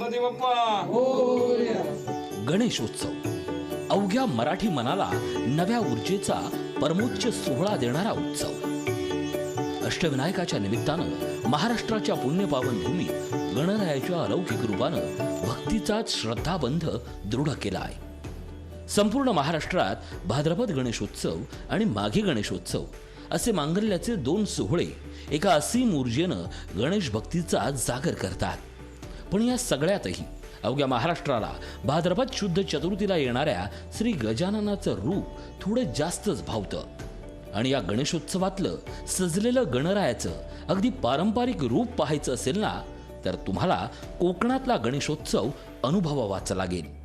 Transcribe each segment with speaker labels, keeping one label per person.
Speaker 1: गणपती बाप्पा.
Speaker 2: गणेशोत्सव अवघ्या मराठी मनाला नव्या ऊर्जेचा परमोच्च सोहळा देणारा उत्सव. अष्टविनायकाच्या निमित्तानं महाराष्ट्राच्या पुण्यपावन भूमीत गणरायाच्या अलौकिक रूपानं भक्तीचाच श्रद्धाबंध दृढ केला आहे. संपूर्ण महाराष्ट्रात भाद्रपद गणेशोत्सव आणि माघी गणेशोत्सव असे मांगल्याचे दोन सोहळे एका असीम ऊर्जेनं गणेश भक्तीचा जागर करतात. पण या सगळ्यातही अवघ्या महाराष्ट्राला भाद्रपद शुद्ध चतुर्थीला येणाऱ्या श्री गजाननाचं रूप थोडं जास्तच भावतं. आणि या गणेशोत्सवातलं सजलेलं गणरायाचं अगदी पारंपरिक रूप पाहायचं असेल ना, तर तुम्हाला कोकणातला गणेशोत्सव अनुभवावाचा लागेल.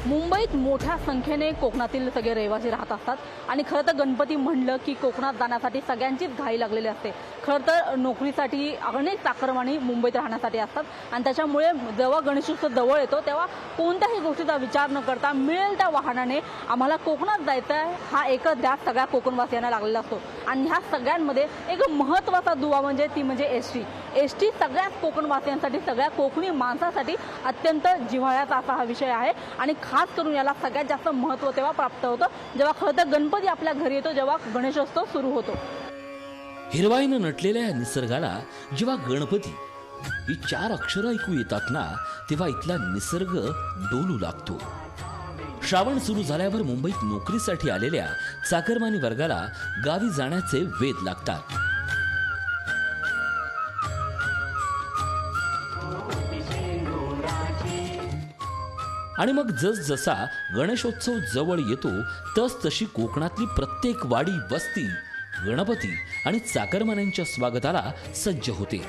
Speaker 3: मुंबईत मोठ्या संख्येने कोकणातील सगळे रहिवासी राहत असतात आणि खरं तर गणपती म्हणलं की कोकणात जाण्यासाठी सगळ्यांचीच घाई लागलेली असते. खरं तर नोकरीसाठी अनेक चाकरमानी मुंबईत राहण्यासाठी असतात आणि त्याच्यामुळे जेव्हा गणेशोत्सव जवळ येतो तेव्हा कोणत्याही गोष्टीचा विचार न करता मिळेल त्या वाहनाने आम्हाला कोकणात जायचं आहे हा एकच ध्यास सगळ्या कोकणवासियांना लागलेला असतो. आणि ह्या सगळ्यांमध्ये एक महत्त्वाचा दुवा म्हणजे एस टी सगळ्याच कोकणवासियांसाठी, सगळ्या कोकणी माणसासाठी अत्यंत जिव्हाळ्याचा असा हा विषय आहे. आणि खास करून याला सगळ्यात जास्त महत्त्व तेव्हा प्राप्त होतं जेव्हा खरं तर गणपती आपल्या घरी येतो, जेव्हा गणेशोत्सव सुरू होतो.
Speaker 2: हिरवाईनं नटलेल्या या निसर्गाला जेव्हा गणपती ही 4 अक्षरं ऐकू येतात ना, तेव्हा इथला निसर्ग डोलू लागतो. श्रावण सुरू झाल्यावर मुंबईत नोकरीसाठी आलेल्या चाकरमानी वर्गाला गावी जाण्याचे वेध लागतात. आणि मग जसजसा गणेशोत्सव जवळ येतो तसतशी कोकणातली प्रत्येक वाडी, वस्ती गणपती आणि चाकरमान्यांच्या स्वागताला सज्ज होते.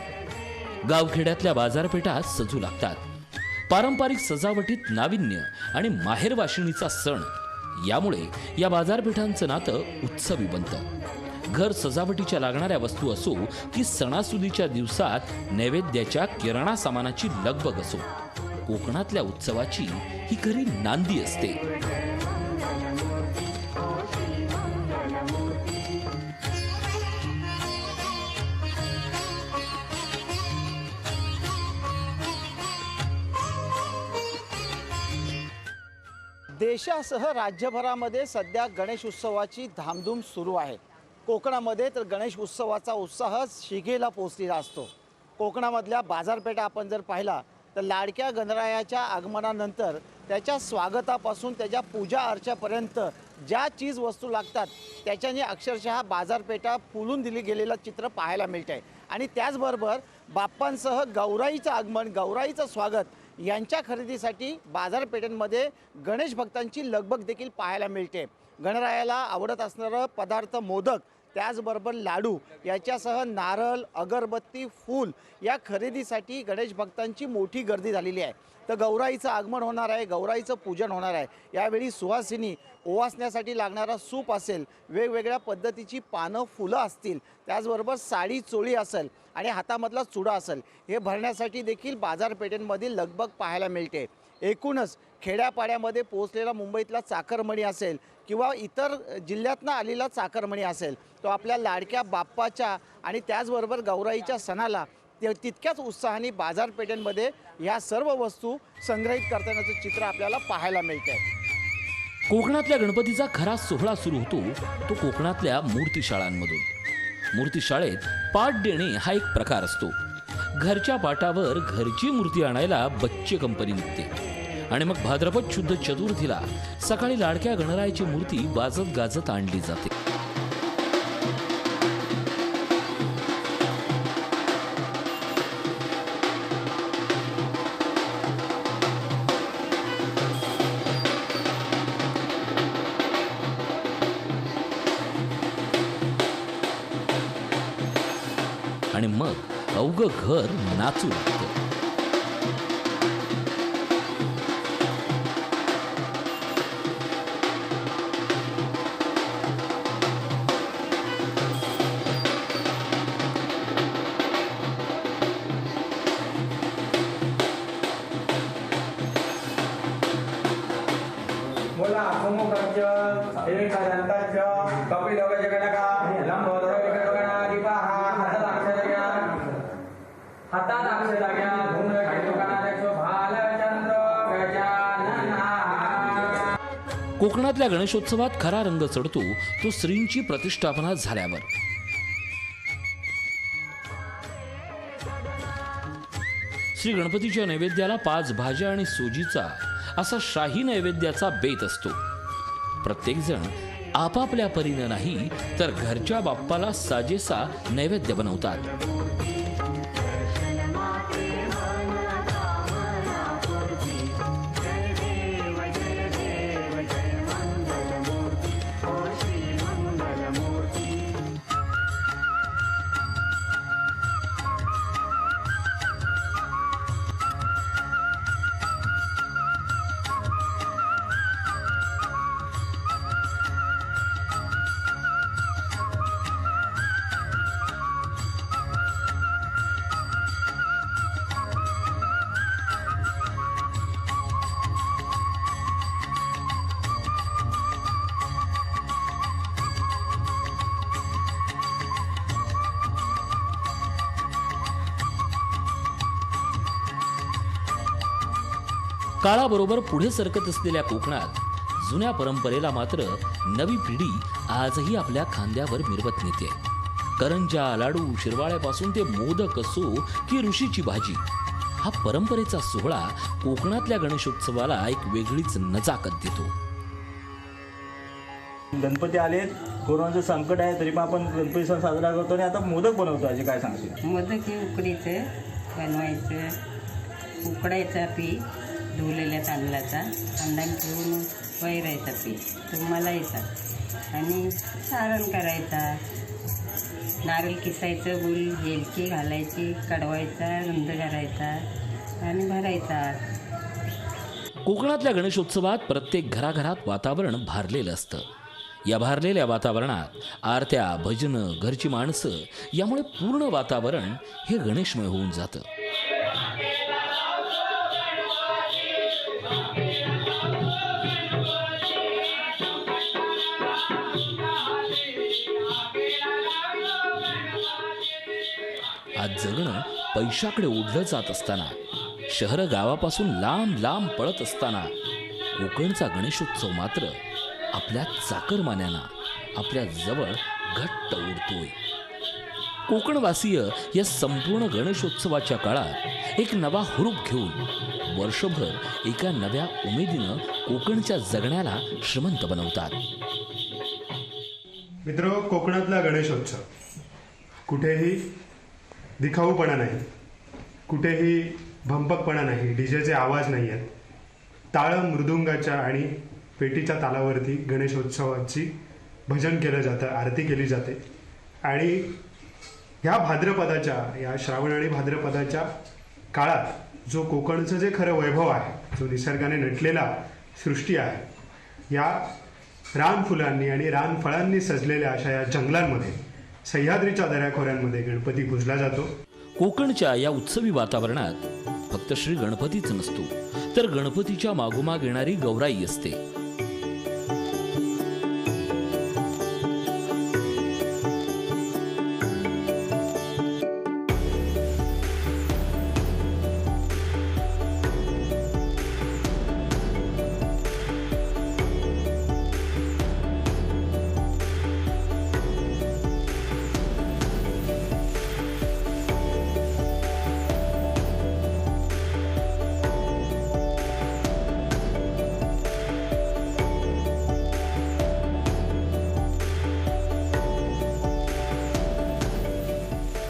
Speaker 2: गावखेड्यातल्या बाजारपेठा सजू लागतात. पारंपरिक सजावटीत नाविन्य आणि माहेरवाशिणीचा सण, यामुळे या बाजारपेठांचं नातं उत्सवी बनतं. घर सजावटीच्या लागणाऱ्या वस्तू असो की सणासुदीच्या दिवसात नैवेद्याच्या किराणा सामानाची लगबग असो, कोकणातल्या उत्सवाची ही खरी नांदी असते.
Speaker 4: देशासह राज्यभरामध्ये सध्या गणेश उत्सवाची धामधूम सुरू आहे. कोकणामध्ये तर गणेश उत्सवाचा उत्साह शिगेला पोहोचलेला असतो. कोकणामधल्या बाजारपेठा आपण जर पाहिला तर लाडक्या गणरायाच्या आगमनानंतर त्याच्या स्वागतापासून त्याच्या पूजा अर्चेपर्यंत ज्या चीज वस्तू लागतात त्याच्याने अक्षरशः बाजारपेठा फुलून दिली गेलेलं चित्र पाहायला मिळत आहे. आणि त्याचबरोबर बाप्पांसह गौराईचं आगमन, गौराईचं स्वागत यांच्या खरेदीसाठी बाजारपेठांमध्ये गणेश भक्तांची लगबग देखील पाहायला मिळते. गणरायाला आवडत असणारं पदार्थ मोदक, त्याचबरोबर लाडू याच्यासह नारळ, अगरबत्ती, फूल या खरेदीसाठी गणेश भक्तांची मोठी गर्दी झालेली आहे. तर गौराईचं आगमन होणार आहे, गौराईचं पूजन होणार आहे. यावेळी सुवासिनी ओवासण्यासाठी लागणारा सूप असेल, वेगवेगळ्या पद्धतीची पानं, फुलं असतील, त्याचबरोबर साडी चोळी असेल आणि हातामधला चुडा असेल, हे भरण्यासाठी देखील बाजारपेठेंमधील लगबग पाहायला मिळते. एकूणच खेड्यापाड्यामध्ये पोहोचलेला मुंबईतला चाकरमणी असेल किंवा इतर जिल्ह्यातनं आलेला चाकरमणी असेल, तो आपल्या लाडक्या बाप्पाच्या आणि त्याचबरोबर गौराईच्या सणाला तितक्याच उत्साहाने बाजारपेठांमध्ये ह्या सर्व वस्तू संग्रहित करतानाचं चित्र आपल्याला पाहायला मिळतं आहे.
Speaker 2: कोकणातल्या गणपतीचा खरा सोहळा सुरू होतो तो कोकणातल्या मूर्तिशाळांमधून. मूर्तिशाळेत पाट देणे हा एक प्रकार असतो. घरच्या पाटावर घरची मूर्ती आणायला बच्चे कंपनी निघते आणि मग भाद्रपद शुद्ध चतुर्थीला सकाळी लाडक्या गणरायाची मूर्ती वाजत गाजत आणली जाते. आणि मग अवघं घर नाचू लागतं.
Speaker 1: हातात अक्षता घ्या धुन खेळूकानादेशो भालचंद्र गजानना.
Speaker 2: कोकणातल्या गणेशोत्सवात खरा रंग चढतो तो श्रींची प्रतिष्ठापना झाल्यावर. श्री गणपतीच्या नैवेद्याला 5 भाज्या आणि सोजीचा असा शाही नैवेद्याचा बेत असतो. प्रत्येक जण आपापल्या परीनं नाही तर घरच्या बाप्पाला साजेसा नैवेद्य बनवतात. काळाबरोबर पुढे सरकत असलेल्या कोकणात जुन्या परंपरेला मात्र नवी पिढी आजही आपल्या खांद्यावर मिरवत नेते. करंजा, लाडू, शिरवाळ्यापासून ते मोदक असो की ऋषीची भाजी, हा परंपरेचा सोहळा कोकणातल्या गणेशोत्सवाला एक वेगळीच नजाकत देतो.
Speaker 5: गणपती आलेत, कोरोनाचं संकट आहे तरी पण आपण गणपती सण साजरा करतो आणि आता मोदक बनवतो. आजी काय सांगशील?
Speaker 6: मोदक हे उकडीचं बनवायचं, उकडायचा पीठ धुवलेल्या तांदळाचा, अंदान ठेवून वैरायचा पीठ तो मलायचा आणि सारण करायचा. नारळ किसायचं, गुल वेलची घालायची, कडवायचा, रुंद करायचा आणि भरायचा.
Speaker 2: कोकणातल्या गणेशोत्सवात प्रत्येक घराघरात वातावरण भारलेलं असतं. या भारलेल्या वातावरणात आरत्या, भजनं, घरची माणसं यामुळे पूर्ण वातावरण हे गणेशमय होऊन जातं. आज जगणं पैशाकडे ओढलं जात असताना, शहरं गावापासून लांब लांब पळत असताना कोकणचा गणेशोत्सव मात्र आपल्या चाकरमान्यांना आपल्या जवळ घट्ट ओढतोय. कोकणवासीय या संपूर्ण गणेशोत्सवाच्या काळात एक नवा हुरूप घेऊन वर्षभर एका नव्या उमेदीनं कोकणच्या जगण्याला श्रीमंत बनवतात.
Speaker 7: मित्र, कोकणातला गणेशोत्सव कुठेही दिखाऊपणा नाही, कुठेही भंपकपणा नाही, डीजेचे आवाज नाही आहेत. ताळं, मृदुंगाच्या आणि पेटीच्या तालावरती गणेशोत्सवाची भजन केलं जातं, आरती केली जाते. आणि ह्या भाद्रपदाच्या, या श्रावण आणि भाद्रपदाच्या काळात जो कोकणचं जे खरं वैभव आहे, जो निसर्गाने नटलेला सृष्टी आहे, या रानफुलांनी आणि रानफळांनी सजलेल्या अशा या जंगलांमध्ये, सह्याद्रीच्या दऱ्याखोऱ्यांमध्ये गणपती पूजला जातो.
Speaker 2: कोकणच्या या उत्सवी वातावरणात फक्त श्री गणपतीच नसतो, तर गणपतीच्या मागोमाग येणारी गौराई असते.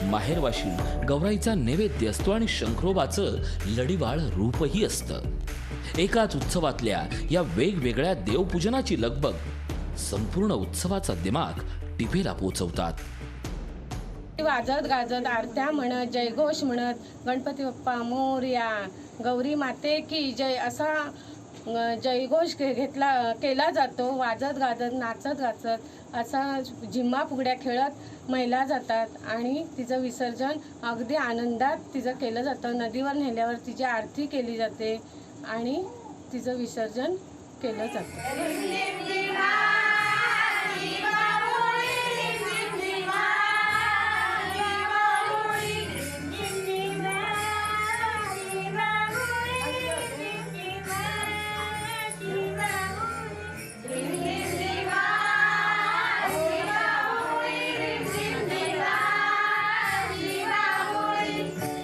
Speaker 2: माहेरवाशी गौराईचा नैवेद्य असतो आणि शंखरोबाचं लढीवाळ रूपही असतं. एकाच उत्सवातल्या या वेगवेगळ्या देवपूजनाची लगबग संपूर्ण उत्सवाचा दिमाग टिपेला पोचवतात.
Speaker 8: वाजत गाजत आरत्या म्हणत, जयघोष म्हणत, गणपती बाप्पा मोरया, गौरी माते की जय असा जयघोष केला जातो. वाजत गाजत, नाचत गाचत असा झिम्मा फुगड्या खेळत महिला जातात आणि तिचं विसर्जन अगदी आनंदात तिचं केलं जातं. नदीवर नेल्यावर तिची आरती केली जाते आणि तिचं विसर्जन केलं जातं.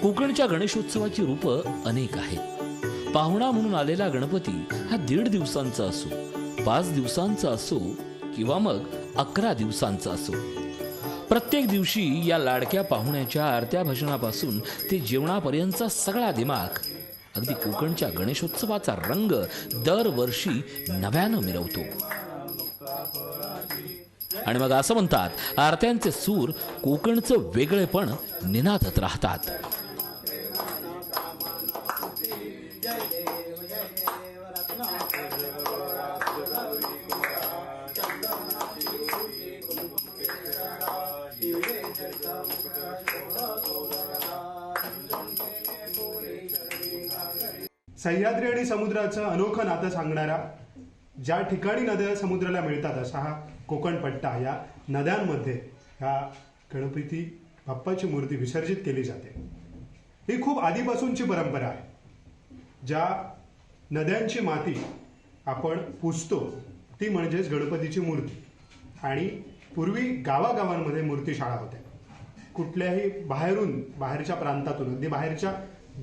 Speaker 2: कोकणच्या गणेशोत्सवाची रूपं अनेक आहेत. पाहुणा म्हणून आलेला गणपती हा 1.5 दिवसांचा असो, 5 दिवसांचा असो किंवा मग 11 दिवसांचा असो, प्रत्येक दिवशी या लाडक्या पाहुण्याच्या आरत्या भजनापासून ते जेवणापर्यंतचा सगळा दिमाग अगदी कोकणच्या गणेशोत्सवाचा रंग दरवर्षी नव्यानं मिरवतो. आणि मग असं म्हणतात, आरत्यांचे सूर कोकणचं वेगळेपण निनादत राहतात.
Speaker 7: सह्याद्री आणि समुद्राचं अनोखं नातं सांगणारा, ज्या ठिकाणी नद्या समुद्राला मिळतात असा हा कोकण पट्टा, या नद्यांमध्ये ह्या गणपती बाप्पाची मूर्ती विसर्जित केली जाते. ही खूप आधीपासूनची परंपरा आहे. ज्या नद्यांची माती आपण पुजतो ती म्हणजेच गणपतीची मूर्ती. आणि पूर्वी गावागावांमध्ये मूर्तीशाळा होत्या. कुठल्याही बाहेरच्या प्रांतातून, अगदी बाहेरच्या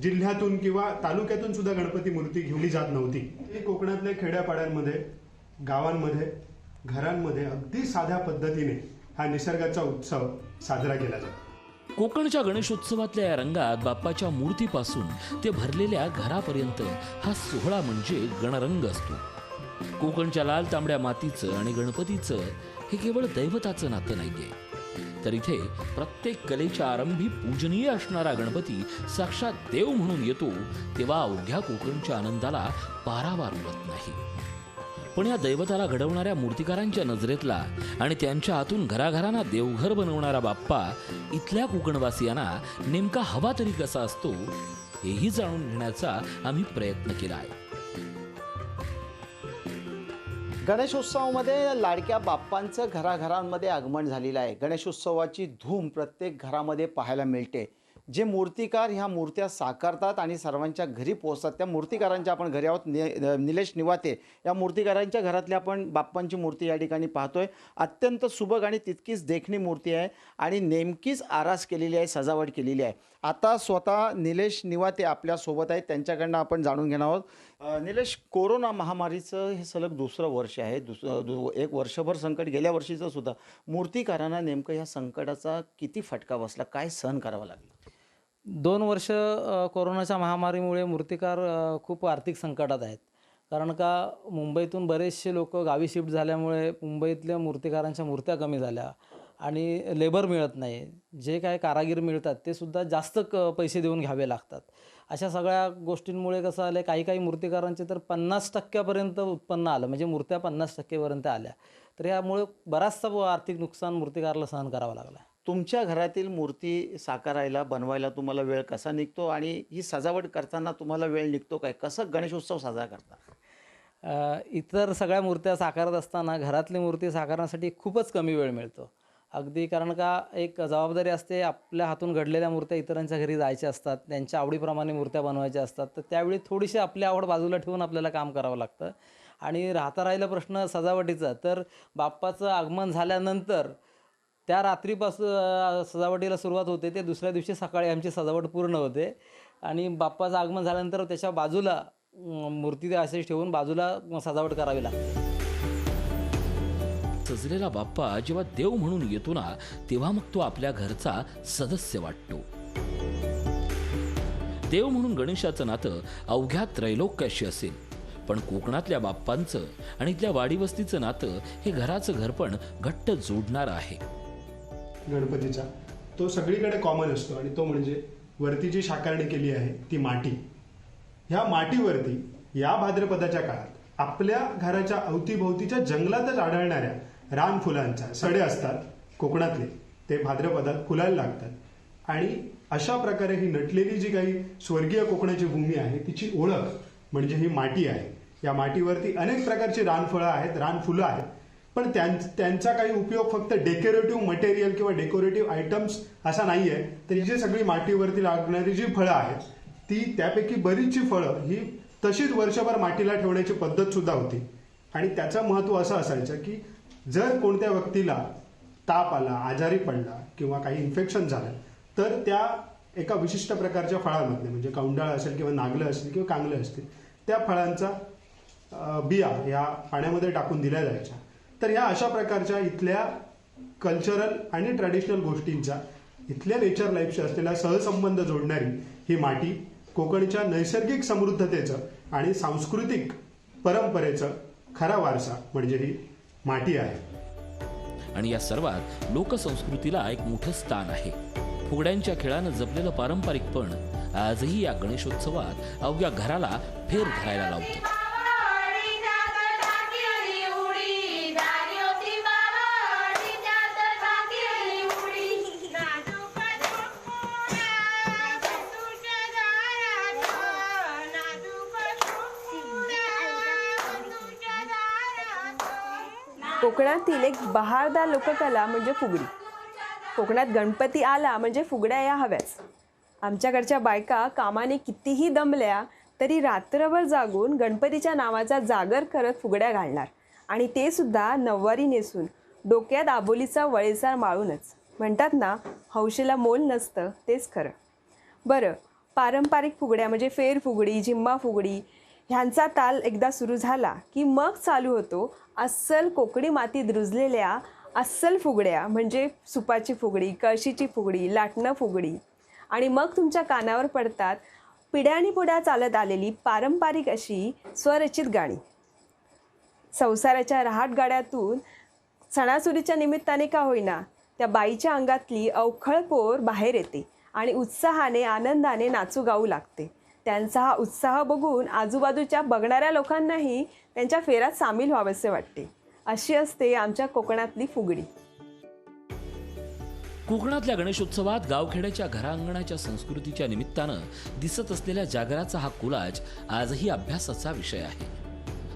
Speaker 7: जिल्ह्यातून किंवा तालुक्यातून सुद्धा गणपती मूर्ती घेऊन जात नव्हती. ही कोकणातल्या खेड्यापाड्यांमध्ये, गावांमध्ये, घरांमध्ये अगदी साध्या पद्धतीने हा निसर्गाचा उत्सव साजरा केला जातो.
Speaker 2: कोकणच्या गणेशोत्सवातल्या या रंगात बाप्पाच्या मूर्तीपासून ते भरलेल्या घरापर्यंत हा सोहळा म्हणजे गणरंग असतो. कोकणच्या लाल तांबड्या मातीचं आणि गणपतीचं हे केवळ दैवताचं नातं नाहीये, तर इथे प्रत्येक कलेच्या आरंभी पूजनीय असणारा गणपती साक्षात देव म्हणून येतो, तेव्हा अवघ्या कोकणच्या आनंदाला पारावार उरत नाही. पण या दैवताला घडवणाऱ्या मूर्तिकारांच्या नजरेतला आणि त्यांच्या हातून घराघरांना देवघर बनवणारा बाप्पा इथल्या कोकणवासियांना नेमका हवा तरी कसा असतो, हेही जाणून घेण्याचा आम्ही प्रयत्न केला आहे.
Speaker 4: गणेशोत्सवामध्ये लाडक्या बाप्पांचं घराघरांमध्ये आगमन झालेलं आहे. गणेशोत्सवाची धूम प्रत्येक घरामध्ये पाहायला मिळते. जे मूर्तिकार ह्या मूर्त्या साकारतात आणि सर्वांच्या घरी पोहोचतात, त्या मूर्तिकारांच्या आपण घरी आहोत. निलेश निवाते या मूर्तिकारांच्या घरातली आपण बाप्पांची मूर्ती या ठिकाणी पाहतोय. अत्यंत सुबक आणि तितकीच देखणी मूर्ती आहे आणि नेमकीच आरास केलेली आहे, सजावट केलेली आहे. आता स्वतः निलेश निवाते आपल्यासोबत आहेत, त्यांच्याकडनं आपण जाणून घेणार आहोत. निलेश, कोरोना महामारीचं हे सलग 2रं वर्ष आहे. एक वर्षभर संकट, गेल्या वर्षीचं सुद्धा. मूर्तिकारांना नेमकं या संकटाचा किती फटका बसला, काय सहन करावं लागलं?
Speaker 9: 2 वर्ष कोरोनाच्या महामारीमुळे मूर्तिकार खूप आर्थिक संकटात आहेत. कारण का मुंबईतून बरेचसे लोक गावी शिफ्ट झाल्यामुळे मुंबईतल्या मूर्तिकारांच्या मूर्त्या कमी झाल्या आणि लेबर मिळत नाही. जे काय कारागीर मिळतात ते सुद्धा जास्त पैसे देऊन घ्यावे लागतात. अशा सगळ्या गोष्टींमुळे कसं आलं, काही मूर्तिकारांचे तर 50% उत्पन्न आलं, म्हणजे मूर्त्या 50% आल्या. तर यामुळे बराचसा आर्थिक नुकसान मूर्तिकाराला सहन करावं लागलं.
Speaker 4: तुमच्या घरातील मूर्ती साकारायला, बनवायला तुम्हाला वेळ कसा निघतो आणि ही सजावट करताना तुम्हाला वेळ निघतो काय? कसं गणेशोत्सव साजरा करता?
Speaker 9: इतर सगळ्या मूर्त्या साकारत असताना घरातली मूर्ती साकारण्यासाठी खूपच कमी वेळ मिळतो अगदी. कारण का एक जबाबदारी असते, आपल्या हातून घडलेल्या मूर्त्या इतरांच्या घरी जायच्या असतात, त्यांच्या आवडीप्रमाणे मूर्त्या बनवायच्या असतात. तर त्यावेळी थोडीशी आपली आवड बाजूला ठेवून आपल्याला काम करावं लागतं. आणि राहिला प्रश्न सजावटीचा, तर बाप्पाचं आगमन झाल्यानंतर त्या रात्रीपासून सजावटीला सुरुवात होते, ते दुसऱ्या दिवशी सकाळी आमची सजावट पूर्ण होते. आणि बाप्पाचं आगमन झाल्यानंतर त्याच्या बाजूला मूर्ती अशी ठेवून बाजूला सजावट करावी लागते.
Speaker 2: सजलेला बाप्पा जेव्हा देव म्हणून येतो ना, तेव्हा मग तो आपल्या घरचा सदस्य वाटतो. देव म्हणून गणेशाचं नातं अवघ्या त्रैलोक्याशी असेल, पण कोकणातल्या बाप्पांचं आणि इथल्या वाडीवस्तीचं नातं हे घराचं घरपण घट्ट जोडणारं आहे.
Speaker 7: गणपतीचा तो सगळीकडे कॉमन असतो आणि तो म्हणजे वरती जी साकारणी केली आहे ती माती. ह्या मातीवरती या भाद्रपदाच्या काळात आपल्या घराच्या अवतीभोवतीच्या जंगलातच आढळणाऱ्या रानफुलांच्या सडे असतात कोकणातले, ते भाद्रपदात फुलायला लागतात. आणि अशा प्रकारे ही नटलेली जी काही स्वर्गीय कोकणाची भूमी आहे तिची ओळख म्हणजे ही माती आहे. या मातीवरती अनेक प्रकारची रानफळं आहेत, रानफुलं आहेत, पण त्यांचा काही उपयोग फक्त डेकोरेटिव्ह मटेरियल किंवा डेकोरेटिव्ह आयटम्स असा नाही आहे. तर ही जी सगळी मातीवरती लागणारी जी फळं आहेत ती, त्यापैकी बरीचशी फळं ही तशीच वर्षभर मातीला ठेवण्याची पद्धत सुद्धा होती. आणि त्याचं महत्त्व असं असायचं की जर कोणत्या व्यक्तीला ताप आला, आजारी पडला किंवा काही इन्फेक्शन झालं, तर त्या एका विशिष्ट प्रकारच्या फळांमधले म्हणजे कौंडाळ असेल किंवा नागलं असेल किंवा कांगलं असतील त्या फळांचा बिया या पाण्यामध्ये टाकून दिल्या जायच्या. तर ह्या अशा प्रकारच्या इथल्या कल्चरल आणि ट्रॅडिशनल गोष्टींचा इथल्या नेचर लाईफशी असलेला सहसंबंध जोडणारी ही माती कोकणच्या नैसर्गिक समृद्धतेचं आणि सांस्कृतिक परंपरेचं खरा वारसा म्हणजे ही माती आहे.
Speaker 2: आणि या सर्वात लोकसंस्कृतीला एक मोठं स्थान आहे. फुगड्यांच्या खेळानं जपलेलं पारंपरिकपण आजही या गणेशोत्सवात अवघ्या घराला फेर धरायला लावतं.
Speaker 10: कोकणातील एक बहारदार लोककला म्हणजे फुगडी. कोकणात गणपती आला म्हणजे फुगड्या या हव्याच. आमच्याकडच्या बायका कामाने कितीही दमल्या तरी रात्रभर जागून गणपतीच्या नावाचा जागर करत फुगड्या घालणार आणि ते सुद्धा नऊवारी नेसून, डोक्यात आबोलीचा वळेसार माळूनच. म्हणतात ना, हौशीला मोल नसतं तेच खरं. बरं, पारंपरिक फुगड्या म्हणजे फेर फुगडी, झिम्मा फुगडी ह्यांचा ताल एकदा सुरू झाला की मग चालू होतो अस्सल कोकणी मातीत रुजलेल्या अस्सल फुगड्या म्हणजे सुपाची फुगडी, कळशीची फुगडी, लाटणं फुगडी. आणि मग तुमच्या कानावर पडतात पिढ्यानपिढ्या चालत आलेली पारंपरिक अशी स्वरचित गाणी. संसाराच्या रहाटगाड्यातून सणासुदीच्या निमित्ताने का होईना त्या बाईच्या अंगातली अवखळ पोर बाहेर येते आणि उत्साहाने आनंदाने नाचू गाऊ लागते. त्यांचा हा उत्साह बघून आजूबाजूच्या बघणाऱ्या लोकांनाही त्यांच्या फेरात सामील व्हावेसे वाटते. अशी असते आमच्या कोकणातली फुगडी.
Speaker 2: कोकणातल्या गणेशोत्सवात गावखेड्याच्या घरांगणाच्या संस्कृतीच्या निमित्तानं दिसत असलेल्या जागराचा हा कोलाज आजही अभ्यासाचा विषय आहे.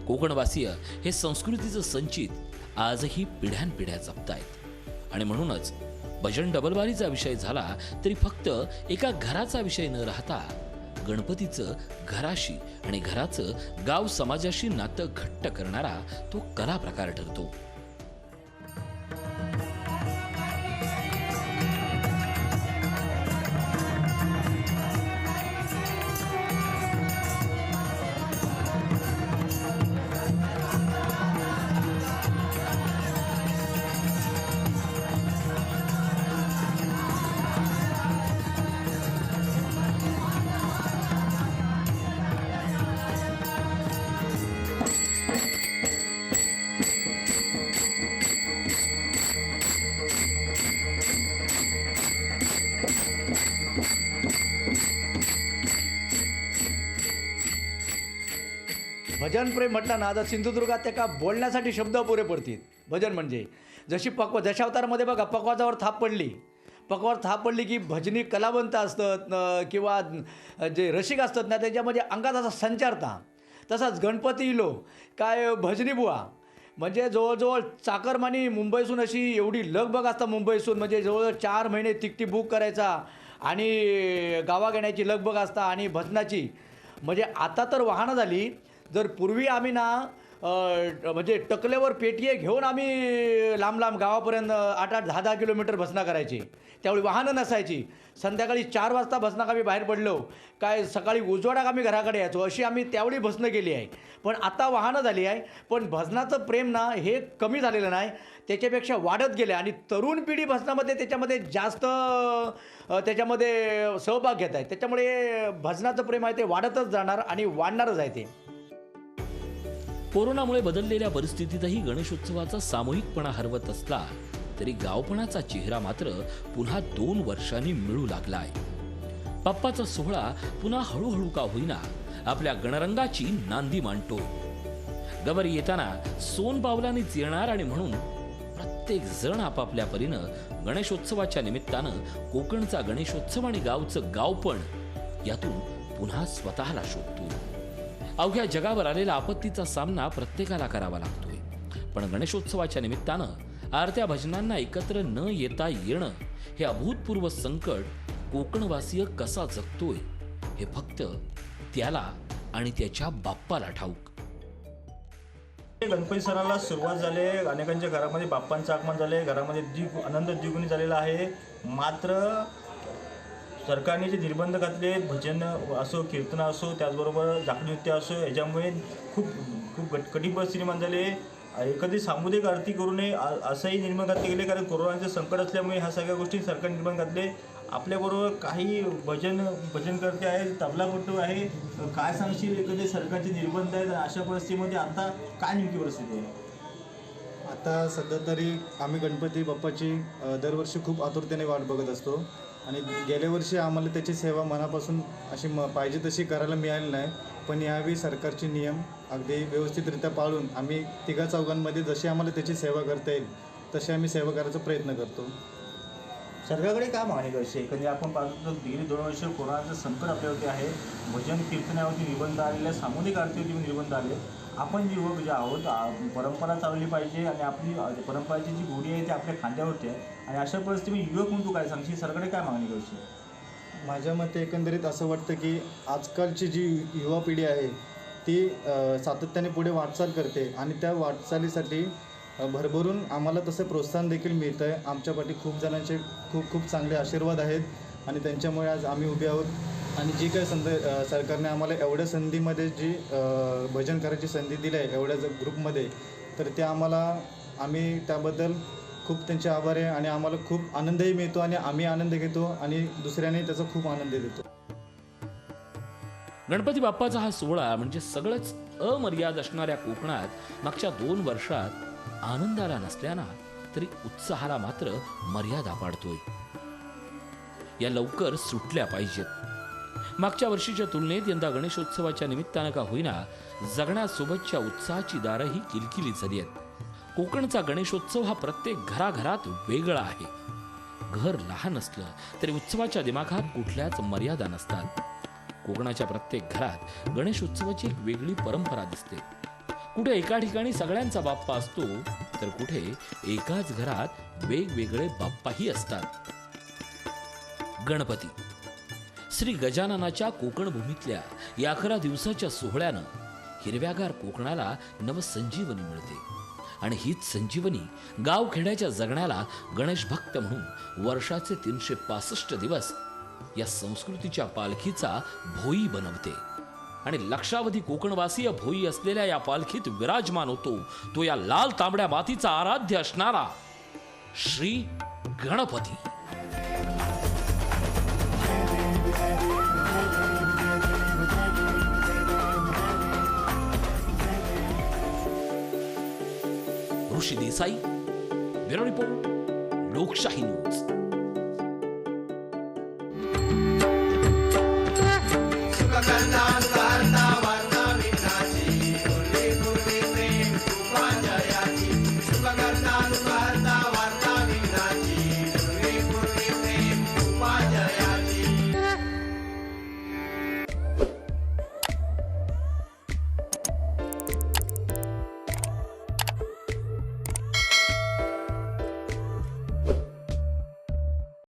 Speaker 2: कोकणवासीय हे संस्कृतीचं संचित आजही पिढ्यानपिढ्या जपतायत. आणि म्हणूनच भजन डबलबारीचा विषय झाला तरी फक्त एका घराचा विषय न राहता गणपतीचं घराशी आणि घराचं गाव समाजाशी नातं घट्ट करणारा तो कला प्रकार ठरतो.
Speaker 11: भजन प्रेम म्हटलं ना तर सिंधुदुर्गात त्या बोलण्यासाठी शब्द पुरे पडतील. भजन म्हणजे जशी दशावतारामध्ये बघा पकवाजावर थाप पडली की भजनी कलावंत असतात किंवा जे रसिक असतात ना त्याच्यामध्ये अंगात असा संचारता. तसाच गणपती इलो काय भजनी बुवा म्हणजे जवळजवळ चाकरमानी मुंबईसून अशी एवढी लगबग असता. मुंबईसून म्हणजे जवळजवळ 4 महिने तिकटी बुक करायचा आणि गावा घेण्याची लगबग असता. आणि भजनाची म्हणजे आता तर वाहनं झाली. जर पूर्वी आम्ही ना म्हणजे टकल्यावर पेटिये घेऊन आम्ही लांब लांब गावापर्यंत 8-8, 10-10 किलोमीटर भजना करायची. त्यावेळी वाहनं नसायची. संध्याकाळी 4 वाजता भजनाक आम्ही बाहेर पडलो काय सकाळी उजवाडाक आम्ही घराकडे यायचो. अशी आम्ही त्यावेळी भजनं केली आहे. पण आता वाहनं झाली आहे. पण भजनाचं प्रेम ना हे कमी झालेलं नाही, त्याच्यापेक्षा वाढत गेलं. आणि तरुण पिढी भजनामध्ये त्याच्यामध्ये जास्त त्याच्यामध्ये सहभाग घेत आहे. त्याच्यामुळे भजनाचं प्रेम आहे ते वाढतच जाणार आणि वाढणारच आहे ते.
Speaker 2: कोरोनामुळे बदललेल्या परिस्थितीतही गणेशोत्सवाचा सामूहिकपणा हरवत असला तरी गावपणाचा चेहरा मात्र पुन्हा 2 वर्षांनी मिळू लागलाय. बाप्पाचा सोहळा पुन्हा हळूहळू का होईना आपल्या गणरंगाची नांदी मांडतो. गवर येताना सोन पावलांनीच येणार आणि म्हणून प्रत्येक जण आपापल्या परीनं गणेशोत्सवाच्या निमित्तानं कोकणचा गणेशोत्सव आणि गावचं गावपण यातून पुन्हा स्वतःला शोधतो. अवघ्या जगावर आलेला आपत्तीचा सामना प्रत्येकाला करावा लागतोय. पण गणेशोत्सवाच्या निमित्तानं आरत्या भजनांना एकत्र न येता येणं हे अभूतपूर्व संकट कोकणवासीय कसा जगतोय हे फक्त त्याला आणि त्याच्या बाप्पाला ठाऊक.
Speaker 5: गणपती सणाला सुरुवात झाली. अनेकांच्या घरामध्ये बाप्पांचं आगमन झाले. घरामध्ये आनंद द्विगुणी झालेला आहे. मात्र सरकारने जे निर्बंध घातले, भजन असो, कीर्तन असो, त्याचबरोबर जागरण नृत्य असो, याच्यामुळे खूप खूप कठीण परिस्थिती निर्माण झाली आहे. एखादी सामुदायिक आरती करू नये असंही निर्बंध घातले गेले, कारण कोरोनाचं संकट असल्यामुळे ह्या सगळ्या गोष्टी सरकार निर्बंध घातले. आपल्याबरोबर काही भजनकर्ते आहेत, तबलापटू आहे. काय सांगशील, एखादे सरकारचे निर्बंध आहेत, अशा परिस्थितीमध्ये आता काय नेमकी परिस्थिती आहे?
Speaker 12: आता सध्या तरी आम्ही गणपती बाप्पाची दरवर्षी खूप आतुरतेने वाट बघत असतो आणि गेल्या वर्षी आम्हाला त्याची सेवा मनापासून अशी पाहिजे तशी करायला मिळाली नाही. पण यावेळी सरकारचे नियम अगदी व्यवस्थितरित्या पाळून आम्ही तिघा चौघांमध्ये जशी आम्हाला त्याची सेवा करता येईल तशी आम्ही सेवा करायचा प्रयत्न करतो.
Speaker 5: सरकारकडे काय मागणी करते? कधी आपण पाहतो गेली 2 वर्ष कोरोनाचं संकट आपल्यावरती आहे, भजन कीर्तनावरती निर्बंध आलेले, सामुदायिक आरतीवरती निर्बंध आले. आपण युवक जे आहोत, परंपरा चालवली पाहिजे आणि आपली परंपराची जी गोडी आहे ती आपल्या खांद्यावरती आहे. आणि अशा परिस्थितीमध्ये युवक म्हणून तू काय सांगशील, सरकारकडे काय मागणी करशील?
Speaker 12: माझ्या मते एकंदरीत असं वाटतं की आजकालची जी युवा पिढी आहे ती सातत्याने पुढे वाटचाल करते आणि त्या वाटचालीसाठी भरभरून आम्हाला तसं प्रोत्साहन देखील मिळतं आहे. आमच्या पाठी खूप जणांचे खूप खूप चांगले आशीर्वाद आहेत आणि त्यांच्यामुळे आज आम्ही उभे आहोत. आणि जी काही सरकारने आम्हाला एवढ्या संधीमध्ये जी भजन करायची संधी दिली आहे एवढ्या ग्रुपमध्ये, तर ते आम्ही त्याबद्दल खूप त्यांचे आभार आहे आणि आम्हाला खूप आनंदही मिळतो आणि आम्ही आनंद घेतो आणि दुसऱ्याने त्याचा खूप आनंद देतो.
Speaker 2: गणपती बाप्पाचा हा सोहळा म्हणजे सगळंच अमर्याद असणाऱ्या कोकणात मागच्या 2 वर्षात आनंदाला नसल्याना तरी उत्साहाला मात्र मर्यादा पाडतोय. या लवकर सुटल्या पाहिजेत. मागच्या वर्षीच्या तुलनेत यंदा गणेशोत्सवाच्या निमित्तानं का होईना जगण्यासोबतच्या उत्साहाची दारंही किलकिली झाली आहेत. कोकणचा गणेशोत्सव हा प्रत्येक घराघरात वेगळा आहे. घर लहान असलं तरी उत्सवाच्या दिमाखात कुठल्याच मर्यादा नसतात. कोकणाच्या प्रत्येक घरात गणेशोत्सवाची एक वेगळी परंपरा दिसते. कुठे एका ठिकाणी सगळ्यांचा बाप्पा असतो तर कुठे एकाच घरात वेगवेगळे बाप्पाही असतात. गणपती श्री गजाननाच्या कोकण भूमीतल्या या 11 दिवसाच्या सोहळ्यानं हिरव्यागार कोकणाला नवसंजीवनी मिळते. आणि हीच संजीवनी गावखेड्याच्या जगण्याला गणेश भक्त म्हणून वर्षाचे 365 दिवस या संस्कृतीच्या पालखीचा भोई बनवते. आणि लक्षावधी कोकणवासीय भोई असलेल्या या पालखीत विराजमान होतो तो या लाल तांबड्या मातीचा आराध्य असणारा श्री गणपती. ऋषी देसाई, ब्युरो रिपोर्ट, लोकशाही न्यूज.